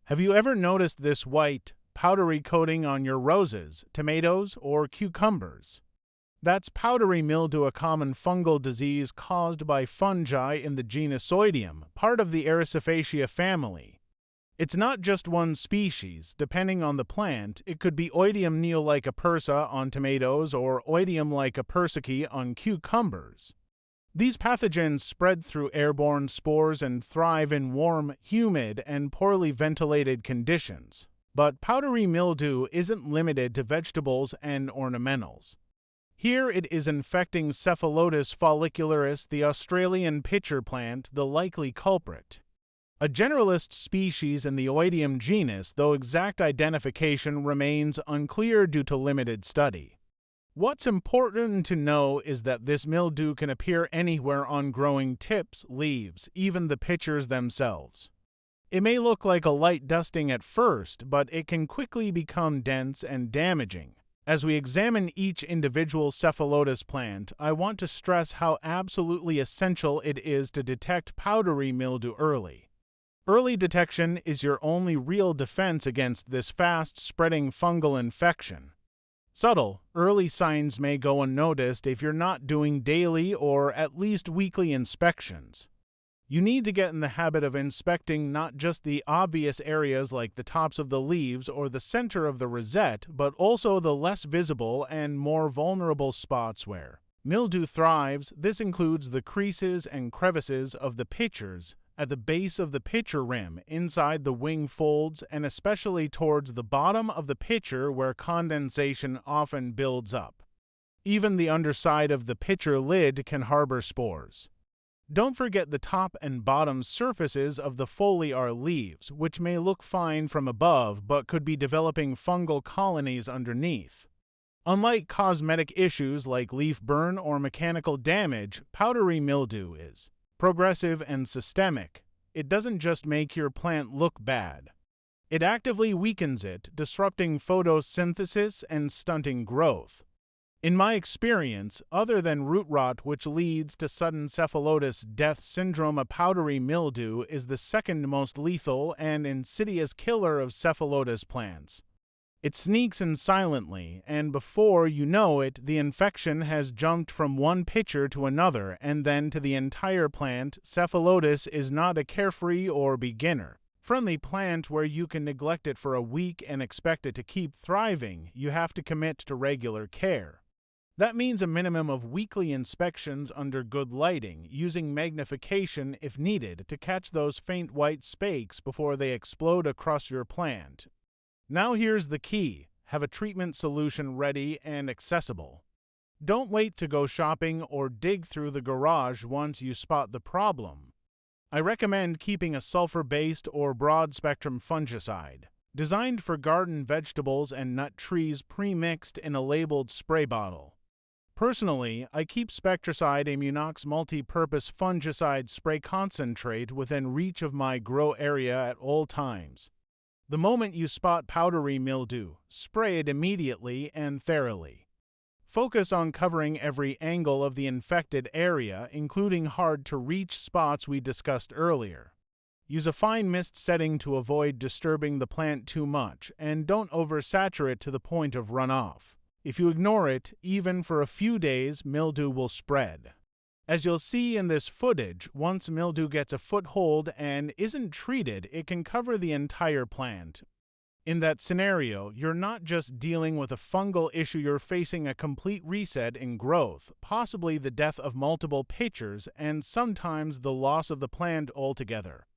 Have you ever noticed this white, powdery coating on your roses, tomatoes, or cucumbers? That's powdery mildew, a common fungal disease caused by fungi in the genus Oidium, part of the Ericephacea family. It's not just one species. Depending on the plant, it could be Oidium neolycopersa on tomatoes or Oidium lycopersicae on cucumbers. These pathogens spread through airborne spores and thrive in warm, humid, and poorly ventilated conditions. But powdery mildew isn't limited to vegetables and ornamentals. Here it is infecting Cephalotus follicularis, the Australian pitcher plant, the likely culprit. A generalist species in the Oidium genus, though exact identification remains unclear due to limited study. What's important to know is that this mildew can appear anywhere on growing tips, leaves, even the pitchers themselves. It may look like a light dusting at first, but it can quickly become dense and damaging. As we examine each individual Cephalotus plant, I want to stress how absolutely essential it is to detect powdery mildew early. Early detection is your only real defense against this fast-spreading fungal infection. Subtle, early signs may go unnoticed if you're not doing daily or at least weekly inspections. You need to get in the habit of inspecting not just the obvious areas like the tops of the leaves or the center of the rosette, but also the less visible and more vulnerable spots where mildew thrives. This includes the creases and crevices of the pitchers, at the base of the pitcher rim, inside the wing folds, and especially towards the bottom of the pitcher where condensation often builds up. Even the underside of the pitcher lid can harbor spores. Don't forget the top and bottom surfaces of the foliar leaves, which may look fine from above but could be developing fungal colonies underneath. Unlike cosmetic issues like leaf burn or mechanical damage, powdery mildew is progressive and systemic. It doesn't just make your plant look bad. It actively weakens it, disrupting photosynthesis and stunting growth. In my experience, other than root rot, which leads to sudden Cephalotus death syndrome, a powdery mildew is the second most lethal and insidious killer of Cephalotus plants. It sneaks in silently, and before you know it, the infection has jumped from one pitcher to another and then to the entire plant. Cephalotus is not a carefree or beginner-friendly plant where you can neglect it for a week and expect it to keep thriving. You have to commit to regular care. That means a minimum of weekly inspections under good lighting, using magnification if needed to catch those faint white spakes before they explode across your plant. Now here's the key: have a treatment solution ready and accessible. Don't wait to go shopping or dig through the garage once you spot the problem. I recommend keeping a sulfur-based or broad-spectrum fungicide, designed for garden vegetables and nut trees, pre-mixed in a labeled spray bottle. Personally, I keep Spectracide Immunox multi-purpose fungicide spray concentrate within reach of my grow area at all times. The moment you spot powdery mildew, spray it immediately and thoroughly. Focus on covering every angle of the infected area, including hard-to-reach spots we discussed earlier. Use a fine mist setting to avoid disturbing the plant too much, and don't oversaturate to the point of runoff. If you ignore it, even for a few days, mildew will spread. As you'll see in this footage, once mildew gets a foothold and isn't treated, it can cover the entire plant. In that scenario, you're not just dealing with a fungal issue, you're facing a complete reset in growth, possibly the death of multiple pitchers, and sometimes the loss of the plant altogether.